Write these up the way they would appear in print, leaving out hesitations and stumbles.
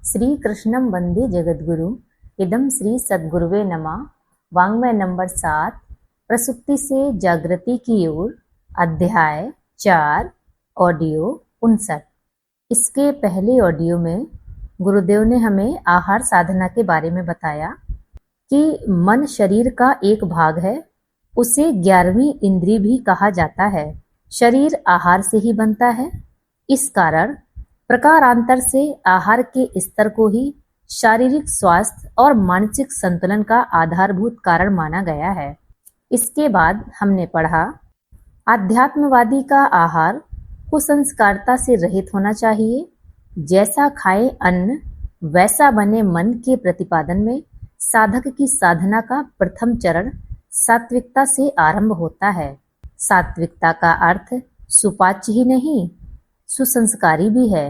श्री कृष्णं वंदे जगद्गुरु। इदं श्री सद्गुरुवे नमः। वाङ्मय नंबर 7, प्रसुप्ति से जागृति की ओर, अध्याय 4, ऑडियो 59। इसके पहले ऑडियो में गुरुदेव ने हमें आहार साधना के बारे में बताया कि मन शरीर का एक भाग है, उसे 11वीं इंद्रिय भी कहा जाता है। शरीर आहार से ही बनता है। इस कारण प्रकारांतर से आहार के स्तर को ही शारीरिक स्वास्थ्य और मानसिक संतुलन का आधारभूत कारण माना गया है। इसके बाद हमने पढ़ा, आध्यात्मवादी का आहार कुसंस्कारता से रहित होना चाहिए। जैसा खाए अन्न वैसा बने मन के प्रतिपादन में साधक की साधना का प्रथम चरण सात्विकता से आरंभ होता है। सात्विकता का अर्थ सुपाच्य ही नहीं, सुसंस्कारी भी है।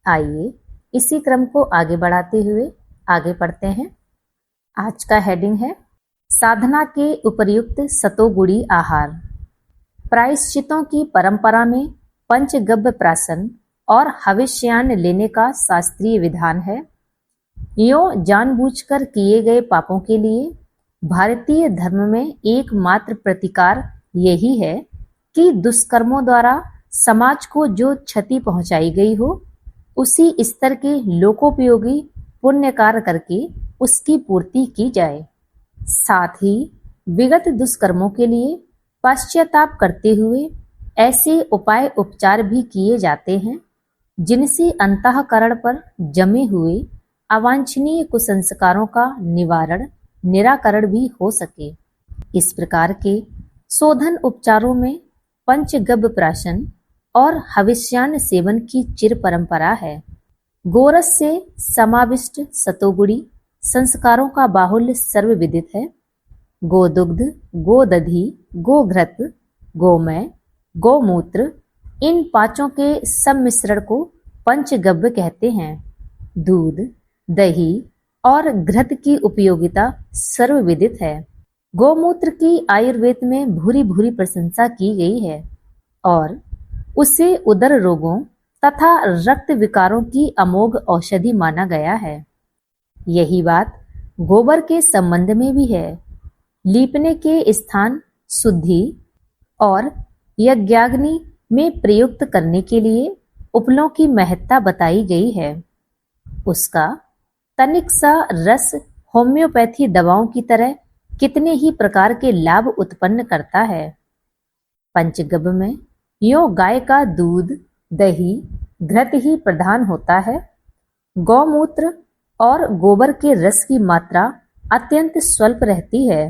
आइए इसी क्रम को आगे बढ़ाते हुए आगे पढ़ते हैं। आज का हेडिंग है साधना के उपयुक्त सतोगुणी आहार। प्रायश्चितों की परंपरा में पंचगव्य प्राशन और हविष्यान्न लेने का शास्त्रीय विधान है। यों जानबूझकर किए गए पापों के लिए भारतीय धर्म में एकमात्र प्रतिकार यही है कि दुष्कर्मों द्वारा समाज को जो क्षति पहुंचाई गई हो, उसी स्तर के लोकोपयोगी पुण्य कार्य करके उसकी पूर्ति की जाए। साथ ही विगत दुष्कर्मों के लिए पश्चाताप करते हुए ऐसे उपाय उपचार भी किए जाते हैं जिनसे अंतःकरण पर जमे हुए अवांछनीय कुसंस्कारों का निराकरण भी हो सके। इस प्रकार के शोधन उपचारों में पंचगव्य प्राशन और हविष्यान्न सेवन की चिर परंपरा है। गोरस से समाविष्ट सतोगुणी संस्कारों का बाहुल्य सर्वविदित है। गोदुग्ध, गोदधि, गोघृत, गोमय, गोमूत्र, इन पांचों के सम्मिश्रण को पंचगव्य कहते हैं। दूध, दही और घृत की उपयोगिता सर्वविदित है। गोमूत्र की आयुर्वेद में भूरी भूरी प्रशंसा की गई है और उसे उदर रोगों तथा रक्त विकारों की अमोघ औषधि माना गया है। यही बात गोबर के संबंध में भी है। लीपने के स्थान शुद्धि और यज्ञाग्नि में प्रयुक्त करने के लिए उपलों की महत्ता बताई गई है। उसका तनिक सा रस होम्योपैथी दवाओं की तरह कितने ही प्रकार के लाभ उत्पन्न करता है। पंचगव्य में यों गाय का दूध, दही, घृत ही प्रधान होता है। गौमूत्र और गोबर के रस की मात्रा अत्यंत स्वल्प रहती है।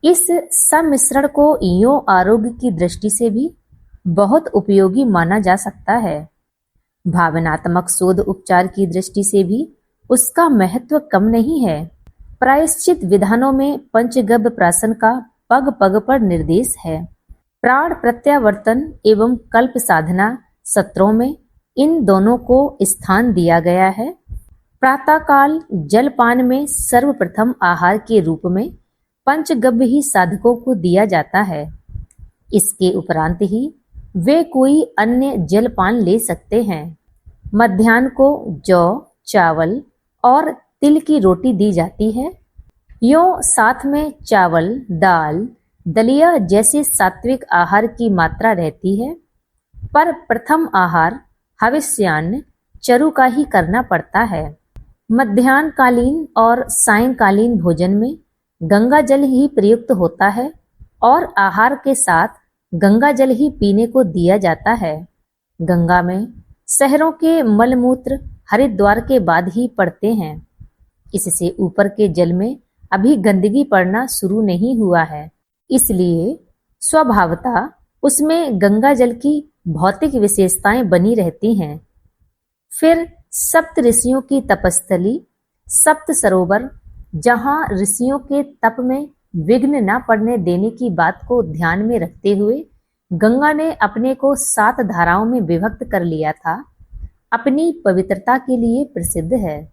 इस सम्मिश्रण को यों आरोग्य की दृष्टि से भी बहुत उपयोगी माना जा सकता है। भावनात्मक शोध उपचार की दृष्टि से भी उसका महत्व कम नहीं है। प्रायश्चित विधानों में पंचगव्य प्राशन का पग पग पर निर्देश है। प्राण प्रत्यावर्तन एवं कल्प साधना सत्रों में इन दोनों को स्थान दिया गया है। प्रातःकाल जलपान में सर्वप्रथम आहार के रूप में पंचगव्य ही साधकों को दिया जाता है। इसके उपरांत ही वे कोई अन्य जलपान ले सकते हैं। मध्याह्न को जौ, चावल और तिल की रोटी दी जाती है। यों साथ में चावल, दाल, दलिया जैसे सात्विक आहार की मात्रा रहती है, पर प्रथम आहार हविष्यान्न चरु का ही करना पड़ता है। मध्याह्नकालीन और सायंकालीन भोजन में गंगा जल ही प्रयुक्त होता है और आहार के साथ गंगा जल ही पीने को दिया जाता है। गंगा में शहरों के मलमूत्र हरिद्वार के बाद ही पड़ते हैं। इससे ऊपर के जल में अभी गंदगी पड़ना शुरू नहीं हुआ है, इसलिए स्वभावतः उसमें गंगा जल की भौतिक विशेषताएं बनी रहती हैं। फिर सप्त ऋषियों की तपस्थली सप्त सरोवर, जहां ऋषियों के तप में विघ्न न पड़ने देने की बात को ध्यान में रखते हुए गंगा ने अपने को 7 धाराओं में विभक्त कर लिया था, अपनी पवित्रता के लिए प्रसिद्ध है।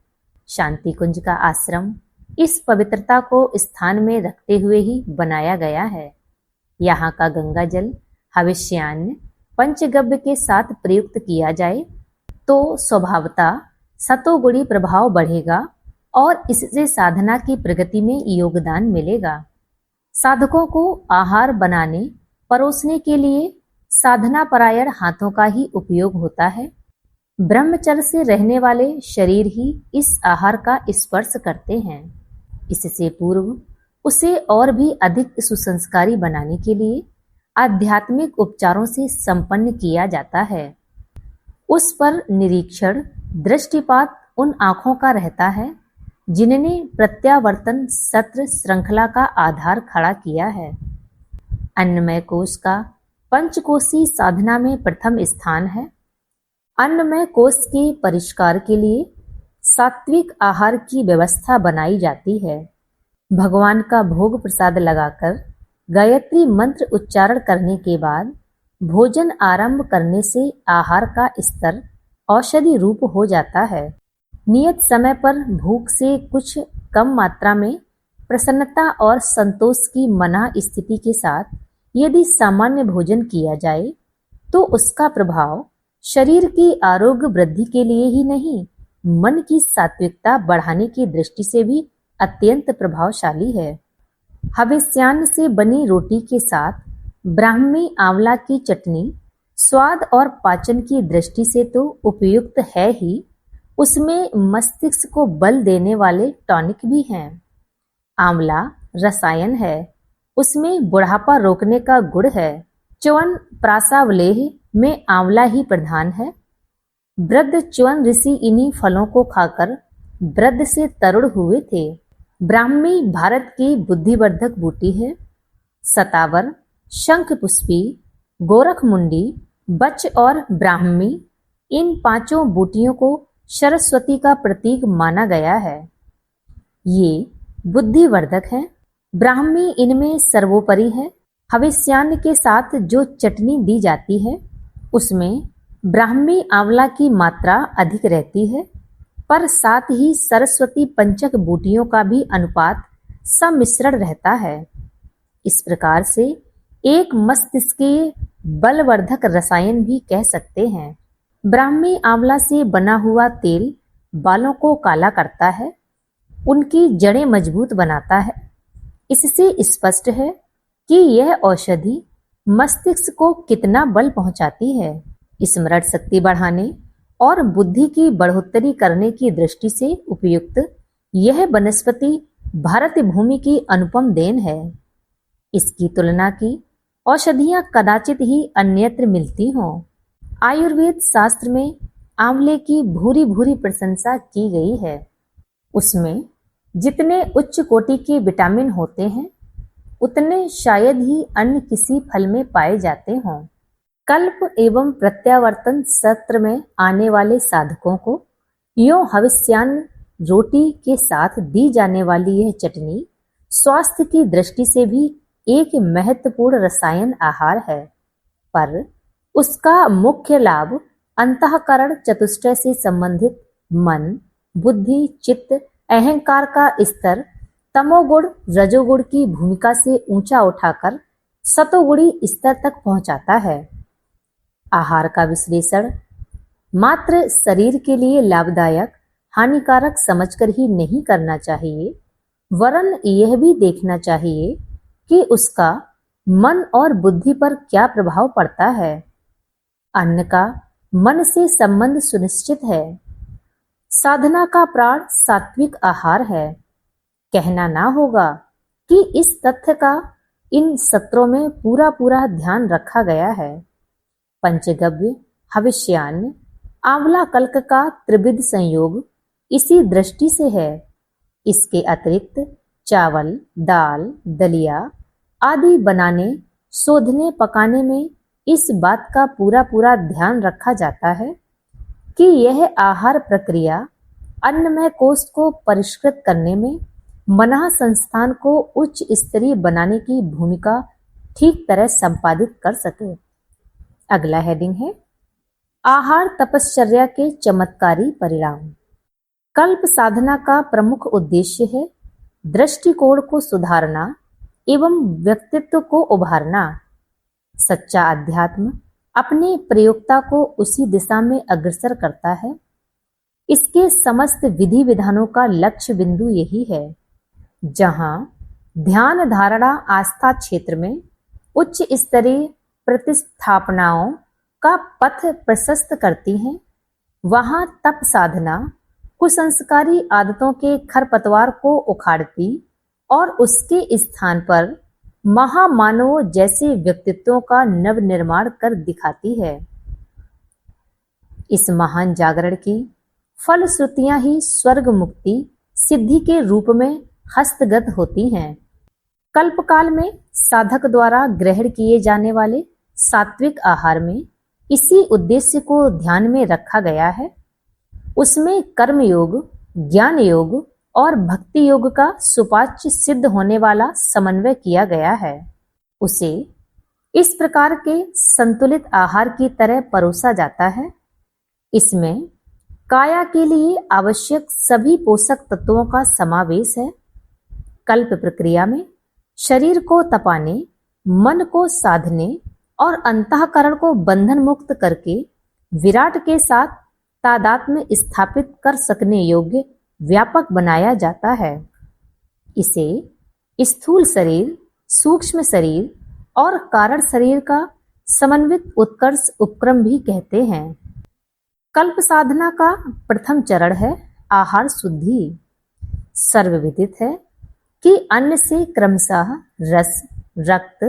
शांति कुंज का आश्रम इस पवित्रता को स्थान में रखते हुए ही बनाया गया है। यहाँ का गंगा जल हविष्यान्न पंचगव्य के साथ प्रयुक्त किया जाए तो स्वभावतः सतोगुणी प्रभाव बढ़ेगा और इससे साधना की प्रगति में योगदान मिलेगा। साधकों को आहार बनाने परोसने के लिए साधना परायण हाथों का ही उपयोग होता है। ब्रह्मचर्य से रहने वाले शरीर ही इस आहार का स्पर्श करते हैं। इससे पूर्व उसे और भी अधिक सुसंस्कारी बनाने के लिए आध्यात्मिक उपचारों से संपन्न किया जाता है। उस पर निरीक्षण दृष्टिपात उन आंखों का रहता है जिनने प्रत्यावर्तन सत्र श्रृंखला का आधार खड़ा किया है। अन्नमय कोश का पंचकोशी साधना में प्रथम स्थान है। अन्नमय कोश के परिष्कार के लिए सात्विक आहार की व्यवस्था बनाई जाती है। भगवान का भोग प्रसाद लगाकर गायत्री मंत्र उच्चारण करने के बाद भोजन आरंभ करने से आहार का स्तर औषधि रूप हो जाता है। नियत समय पर भूख से कुछ कम मात्रा में प्रसन्नता और संतोष की मना स्थिति के साथ यदि सामान्य भोजन किया जाए तो उसका प्रभाव शरीर की आरोग्य वृद्धि के लिए ही नहीं, मन की सात्विकता बढ़ाने की दृष्टि से भी अत्यंत प्रभावशाली है। हविष्यान्न से बनी रोटी के साथ ब्राह्मी आंवला की चटनी स्वाद और पाचन की दृष्टि से तो उपयुक्त है ही, उसमें मस्तिष्क को बल देने वाले टॉनिक भी हैं। आंवला रसायन है, उसमें बुढ़ापा रोकने का गुण है। च्यवन प्रासावलेह में आंवला ही प्रधान है। वृद्ध च्यवन ऋषि इन्हीं फलों को खाकर वृद्ध से तरुण हुए थे। ब्राह्मी भारत की बुद्धिवर्धक बूटी है। सतावर, शंखपुष्पी, गोरखमुंडी, बच और ब्राह्मी इन पांचों बूटियों को सरस्वती का प्रतीक माना गया है। ये बुद्धिवर्धक है। ब्राह्मी इनमें सर्वोपरि है। हविष्यान्न के साथ जो चटनी दी जाती है उसमें ब्राह्मी आंवला की मात्रा अधिक रहती है, पर साथ ही सरस्वती पंचक बूटियों का भी अनुपात सम्मिश्रण रहता है। इस प्रकार से एक मस्तिष्कीय बलवर्धक रसायन भी कह सकते हैं। ब्राह्मी आंवला से बना हुआ तेल बालों को काला करता है, उनकी जड़ें मजबूत बनाता है। इससे स्पष्ट है कि यह औषधि मस्तिष्क को कितना बल पहुंचाती है। स्मरण शक्ति बढ़ाने और बुद्धि की बढ़ोतरी करने की दृष्टि से उपयुक्त यह वनस्पति भारत भूमि की अनुपम देन है। इसकी तुलना की औषधियां कदाचित ही अन्यत्र मिलती हों। आयुर्वेद शास्त्र में आंवले की भूरी भूरी प्रशंसा की गई है। उसमें जितने उच्च कोटि के विटामिन होते हैं उतने शायद ही अन्य किसी फल में पाए जाते हों। कल्प एवं प्रत्यावर्तन सत्र में आने वाले साधकों को यों हविष्यान्न रोटी के साथ दी जाने वाली यह चटनी स्वास्थ्य की दृष्टि से भी एक महत्वपूर्ण रसायन आहार है, पर उसका मुख्य लाभ अंतःकरण चतुष्टय से संबंधित मन, बुद्धि, चित्त, अहंकार का स्तर तमोगुण रजोगुण की भूमिका से ऊंचा उठाकर सतोगुणी स्तर तक पहुंचाता है। आहार का विश्लेषण मात्र शरीर के लिए लाभदायक हानिकारक समझकर ही नहीं करना चाहिए, वरन यह भी देखना चाहिए कि उसका मन और बुद्धि पर क्या प्रभाव पड़ता है। अन्न का मन से संबंध सुनिश्चित है। साधना का प्राण सात्विक आहार है। कहना ना होगा कि इस तथ्य का इन सत्रों में पूरा पूरा ध्यान रखा गया है। पंचगव्य, हविष्यान्न, आंवला कल्क का त्रिविध संयोग इसी दृष्टि से है। इसके अतिरिक्त चावल, दाल, दलिया आदि बनाने, शोधने, पकाने में इस बात का पूरा पूरा ध्यान रखा जाता है कि यह आहार प्रक्रिया अन्नमय कोष को परिष्कृत करने में मनः संस्थान को उच्च स्तरीय बनाने की भूमिका ठीक तरह संपादित कर सके। अगला हेडिंग है आहार तपश्चर्या के चमत्कारी परिणाम। कल्प साधना का प्रमुख उद्देश्य है दृष्टिकोण को सुधारना एवं व्यक्तित्व को उभारना। सच्चा अध्यात्म अपने प्रयोक्ता को उसी दिशा में अग्रसर करता है। इसके समस्त विधि विधानों का लक्ष्य बिंदु यही है। जहां ध्यान धारणा आस्था क्षेत्र में उच्च स्तरीय प्रतिस्थापनाओं का पथ प्रशस्त करती हैं, वहां तप साधना कुसंस्कारी आदतों के खरपतवार को उखाड़ती और उसके स्थान पर महामानवों जैसे व्यक्तित्वों का नव निर्माण कर दिखाती है। इस महान जागरण की फलश्रुतियां ही स्वर्ग मुक्ति सिद्धि के रूप में हस्तगत होती हैं। कल्पकाल में साधक द्वारा ग्रहण किए जाने वाले सात्विक आहार में इसी उद्देश्य को ध्यान में रखा गया है। उसमें कर्म योग, ज्ञान योग और भक्ति योग का सुपाच्य सिद्ध होने वाला समन्वय किया गया है। उसे इस प्रकार के संतुलित आहार की तरह परोसा जाता है। इसमें काया के लिए आवश्यक सभी पोषक तत्वों का समावेश है। कल्प प्रक्रिया में शरीर को तपाने, मन को साधने और अंतःकरण को बंधन मुक्त करके विराट के साथ तादात्म्य स्थापित कर सकने योग्य व्यापक बनाया जाता है। इसे स्थूल शरीर, सूक्ष्म शरीर और कारण शरीर का समन्वित उत्कर्ष उपक्रम भी कहते हैं। कल्प साधना का प्रथम चरण है आहार शुद्धि। सर्वविदित है कि अन्न से क्रमशः रस, रक्त,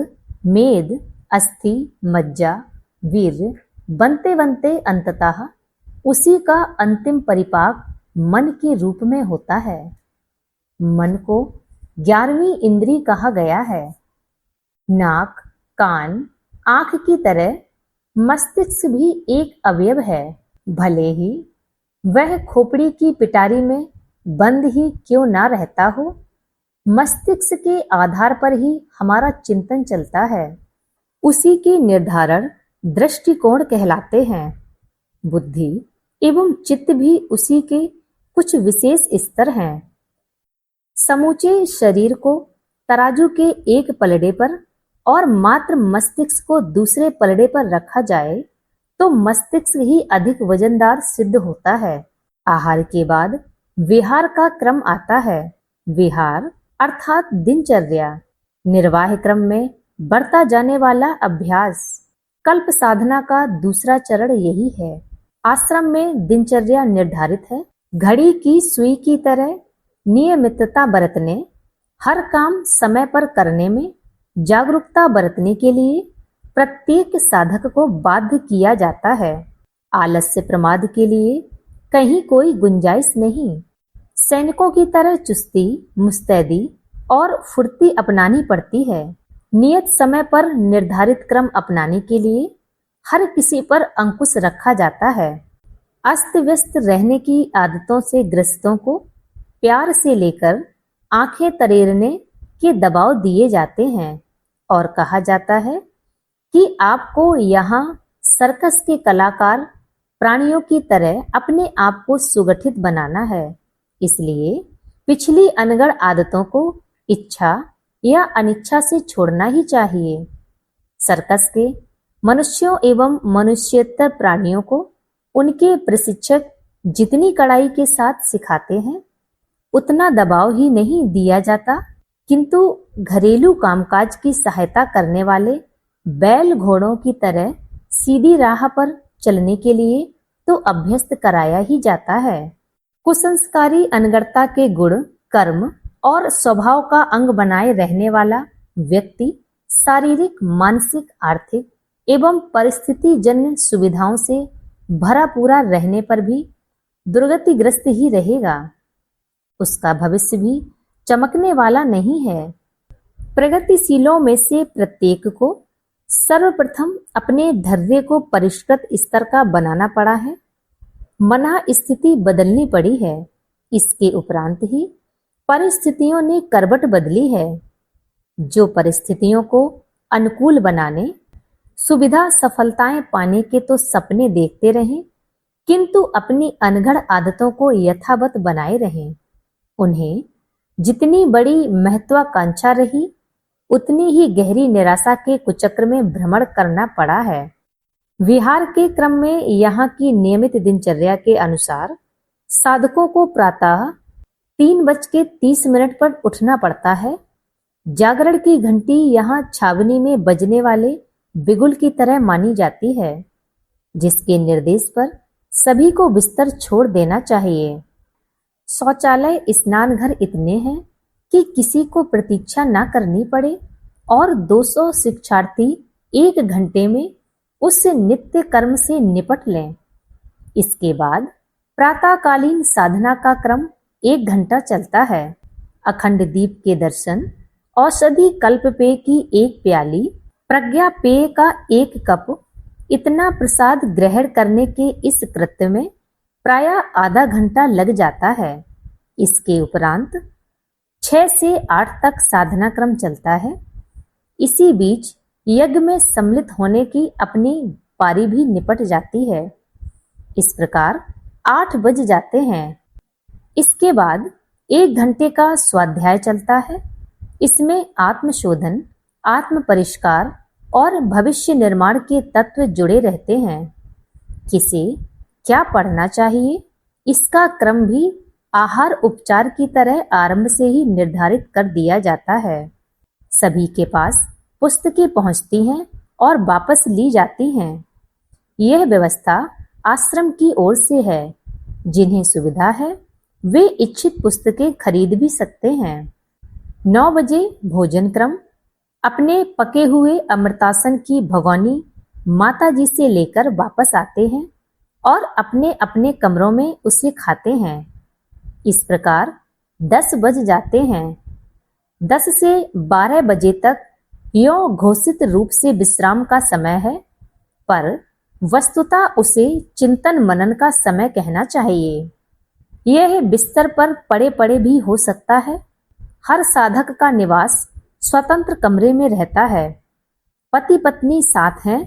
मेद, अस्थि, मज्जा, वीर्य बनते बनते अंततः उसी का अंतिम परिपाक मन के रूप में होता है। मन को 11वीं इंद्री कहा गया है। नाक, कान, आंख की तरह मस्तिष्क भी एक अवयव है। भले ही वह खोपड़ी की पिटारी में बंद ही क्यों ना रहता हो, मस्तिष्क के आधार पर ही हमारा चिंतन चलता है। उसी के निर्धारण दृष्टिकोण कहलाते हैं। बुद्धि एवं चित्त भी उसी के कुछ विशेष स्तर हैं। समूचे शरीर को तराजू के एक पलड़े पर और मात्र मस्तिष्क को दूसरे पलड़े पर रखा जाए तो मस्तिष्क ही अधिक वजनदार सिद्ध होता है। आहार के बाद विहार का क्रम आता है। विहार अर्थात दिनचर्या, निर्वाह क्रम में बढ़ता जाने वाला अभ्यास। कल्प साधना का दूसरा चरण यही है। आश्रम में दिनचर्या निर्धारित है। घड़ी की सुई की तरह नियमितता बरतने, हर काम समय पर करने में जागरूकता बरतने के लिए प्रत्येक साधक को बाध्य किया जाता है। आलस्य प्रमाद के लिए कहीं कोई गुंजाइश नहीं। सैनिकों की तरह चुस्ती, मुस्तैदी और फुर्ती अपनानी पड़ती है। नियत समय पर निर्धारित क्रम अपनाने के लिए हर किसी पर अंकुश रखा जाता है। अस्त व्यस्त रहने की आदतों से ग्रस्तों को प्यार से लेकर आंखें तरेरने के दबाव दिए जाते हैं और कहा जाता है कि आपको यहाँ सर्कस के कलाकार प्राणियों की तरह अपने आप को सुगठित बनाना है। इसलिए पिछली अनगढ़ आदतों को इच्छा या अनिच्छा से छोड़ना ही चाहिए। सर्कस के मनुष्यों एवं मनुष्येतर प्राणियों को उनके प्रशिक्षक जितनी कड़ाई के साथ सिखाते हैं उतना दबाव ही नहीं दिया जाता, किंतु घरेलू कामकाज की सहायता करने वाले बैल घोड़ों की तरह सीधी राह पर चलने के लिए तो अभ्यस्त कराया ही जाता है। कुसंस्कारी अनगढ़ता के गुण, कर्म और स्वभाव का अंग बनाए रहने वाला व्यक्ति शारीरिक, मानसिक, आर्थिक एवं परिस्थिति जन्य सुविधाओं से भरा पूरा रहने पर भी दुर्गतिग्रस्त ही रहेगा। उसका भविष्य भी चमकने वाला नहीं है। प्रगतिशीलों में से प्रत्येक को सर्वप्रथम अपने धैर्य को परिष्कृत स्तर का बनाना पड़ा है। मना स्थिति बदलनी पड़ी है। इसके उपरांत ही परिस्थितियों ने करवट बदली है। जो परिस्थितियों को अनुकूल बनाने, सुविधा सफलताएं पाने के तो सपने देखते रहें, किंतु अपनी अनगढ़ आदतों को यथावत बनाए रहें। उन्हें जितनी बड़ी महत्वाकांक्षा रही उतनी ही गहरी निराशा के कुचक्र में भ्रमण करना पड़ा है। विहार के क्रम में यहाँ की नियमित दिनचर्या के अनुसार साधकों को प्रातः 3:30 पर उठना पड़ता है। जागरण की घंटी यहाँ छावनी में बजने वाले बिगुल की तरह मानी जाती है, जिसके निर्देश पर सभी को बिस्तर छोड़ देना चाहिए। शौचालय, स्नान घर इतने हैं कि किसी को प्रतीक्षा न करनी पड़े और 200 शिक्षार्थी 1 घंटे में उस नित्य कर्म से निपट लें। इसके बाद प्रातःकालीन साधना का क्रम 1 घंटा चलता है। अखंड दीप के दर्शन, औषधि कल्प पेय की 1 प्याली, प्रज्ञा पेय का 1 कप, इतना प्रसाद ग्रहण करने के इस कृत्य में प्रायः आधा घंटा लग जाता है। इसके उपरांत 6 से 8 तक साधना क्रम चलता है। इसी बीच यज्ञ में सम्मिलित होने की अपनी पारी भी निपट जाती है। इस प्रकार 8 बज जाते हैं। इसके बाद 1 घंटे का स्वाध्याय चलता है। इसमें आत्मशोधन, आत्म परिष्कार और भविष्य निर्माण के तत्व जुड़े रहते हैं। किसे क्या पढ़ना चाहिए, इसका क्रम भी आहार उपचार की तरह आरंभ से ही निर्धारित कर दिया जाता है। सभी के पास पुस्तकें पहुंचती हैं और वापस ली जाती हैं। यह व्यवस्था आश्रम की ओर से है। जिन्हें सुविधा है वे इच्छित पुस्तकें खरीद भी सकते हैं। 9 बजे भोजन क्रम। अपने पके हुए अमृतासन की भगोनी माता जी से लेकर वापस आते हैं और अपने अपने कमरों में उसे खाते हैं। इस प्रकार 10 बज जाते हैं। 10 से 12 बजे तक यों घोषित रूप से विश्राम का समय है, पर वस्तुतः उसे चिंतन मनन का समय कहना चाहिए। यह बिस्तर पर पड़े पड़े भी हो सकता है। हर साधक का निवास स्वतंत्र कमरे में रहता है। पति पत्नी साथ हैं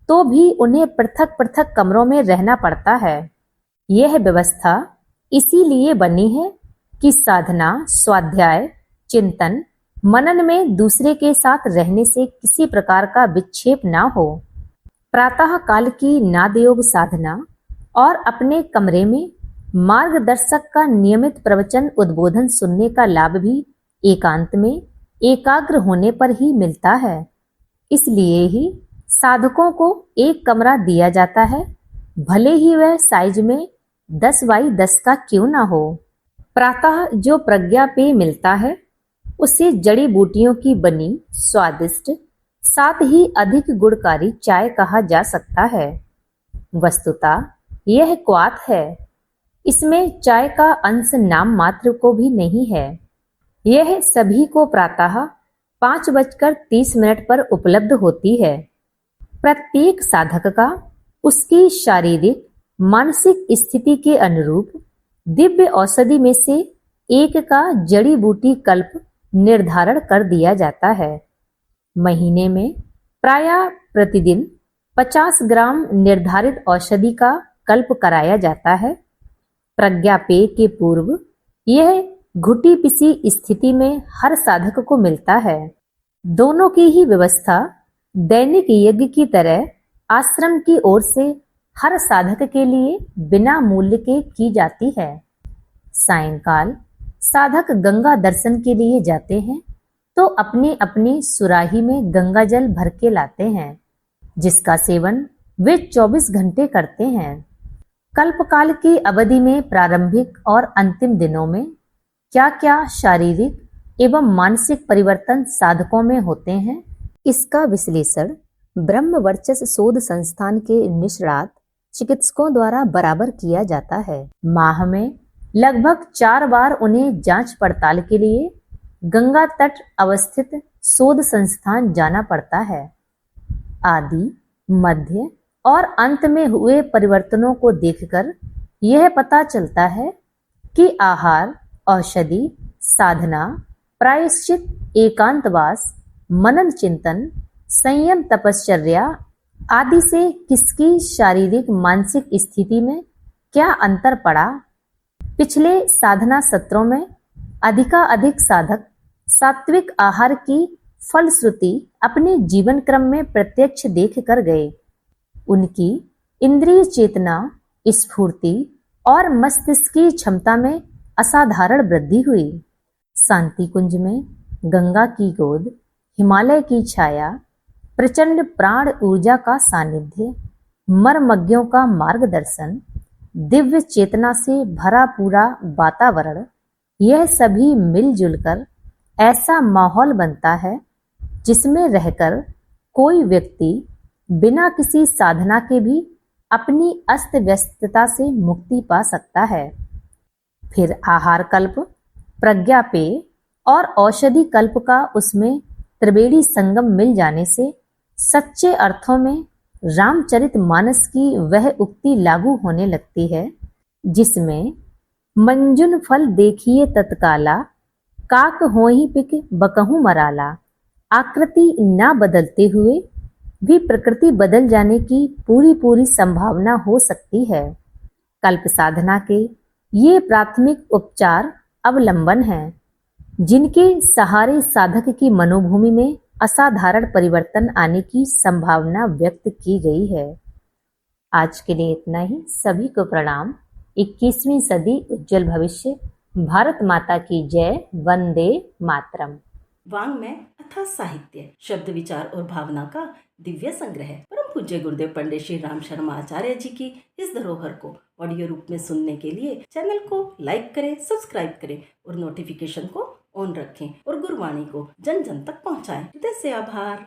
तो भी उन्हें पृथक पृथक कमरों में रहना पड़ता है। यह व्यवस्था इसीलिए बनी है कि साधना, स्वाध्याय, चिंतन, मनन में दूसरे के साथ रहने से किसी प्रकार का विक्षेप न हो। प्रातः काल की नादयोग साधना और अपने कमरे में मार्गदर्शक का नियमित प्रवचन उद्बोधन सुनने का लाभ भी एकांत में एकाग्र होने पर ही मिलता है। इसलिए ही साधकों को एक कमरा दिया जाता है, भले ही वह साइज में 10 बाई 10 का क्यों ना हो। प्रातः जो प्रज्ञा पेय मिलता है उसे जड़ी बूटियों की बनी स्वादिष्ट, साथ ही अधिक गुणकारी चाय कहा जा सकता है। वस्तुतः यह क्वाथ है। इसमें चाय का अंश नाम मात्र को भी नहीं है। यह सभी को प्रातः 5:30 पर उपलब्ध होती है। प्रत्येक साधक का उसकी शारीरिक मानसिक स्थिति के अनुरूप दिव्य औषधि में से एक का जड़ी बूटी कल्प निर्धारण कर दिया जाता है। महीने में प्रायः प्रतिदिन 50 ग्राम निर्धारित औषधि का कल्प कराया जाता है। प्रज्ञा पेय के पूर्व यह घुटी पिसी स्थिति में हर साधक को मिलता है। दोनों की ही व्यवस्था दैनिक यज्ञ की तरह आश्रम की ओर से हर साधक के लिए बिना मूल्य के की जाती है। सायंकाल साधक गंगा दर्शन के लिए जाते हैं तो अपनी अपनी सुराही में गंगा जल भर के लाते हैं, जिसका सेवन वे 24 घंटे करते हैं। कल्पकाल की अवधि में प्रारंभिक और अंतिम दिनों में क्या क्या शारीरिक एवं मानसिक परिवर्तन साधकों में होते हैं, इसका विश्लेषण ब्रह्म वर्चस्व शोध संस्थान के निष्णात चिकित्सकों द्वारा बराबर किया जाता है। माह में लगभग 4 बार उन्हें जांच पड़ताल के लिए गंगा तट अवस्थित शोध संस्थान जाना पड़ता है। आदि, मध्य और अंत में हुए परिवर्तनों को देखकर यह पता चलता है कि आहार, औषधि, साधना, प्रायश्चित, एकांतवास, मनन चिंतन, संयम तपश्चर्या आदि से किसकी शारीरिक मानसिक स्थिति में क्या अंतर पड़ा। पिछले साधना सत्रों में अधिकाधिक साधक सात्विक आहार की फलश्रुति अपने जीवन क्रम में प्रत्यक्ष देख कर गए। उनकी इंद्रिय चेतना, स्फूर्ति, और मस्तिष्क की क्षमता में असाधारण वृद्धि हुई। शांति कुंज में गंगा की गोद, हिमालय की छाया, प्रचंड प्राण ऊर्जा का सानिध्य, मर्मज्ञों का मार्गदर्शन, दिव्य चेतना से भरा पूरा वातावरण, यह सभी मिलजुल कर ऐसा माहौल बनता है जिसमें रहकर कोई व्यक्ति बिना किसी साधना के भी अपनी अस्त व्यस्तता से मुक्ति पा सकता है। फिर आहार कल्प, प्रज्ञा पेय और औषधि कल्प का उसमें त्रिवेणी संगम मिल जाने से सच्चे अर्थों में रामचरितमानस की वह उक्ति लागू होने लगती है जिसमें मंजुन फल देखिए तत्काला, काक होहि पिक बकहु मराला। आकृति ना बदलते हुए भी प्रकृति बदल जाने की पूरी पूरी संभावना हो सकती है। कल्प साधना के ये प्राथमिक उपचार अवलंबन हैं जिनके सहारे साधक की मनोभूमि में असाधारण परिवर्तन आने की संभावना व्यक्त की गई है। आज के लिए इतना ही। सभी को प्रणाम। 21वीं सदी उज्जवल भविष्य। भारत माता की जय। वंदे मातरम। वाङ्मय अथवा साहित्य, शब्द विचार और भावना का दिव्य संग्रह। परम पूज्य गुरुदेव पंडित श्री राम शर्मा आचार्य जी की इस धरोहर को ऑडियो रूप में सुनने के लिए चैनल को लाइक करें, सब्सक्राइब करें और नोटिफिकेशन को ऑन रखें और गुरुवाणी को जन जन तक पहुंचाएं। हृदय से आभार।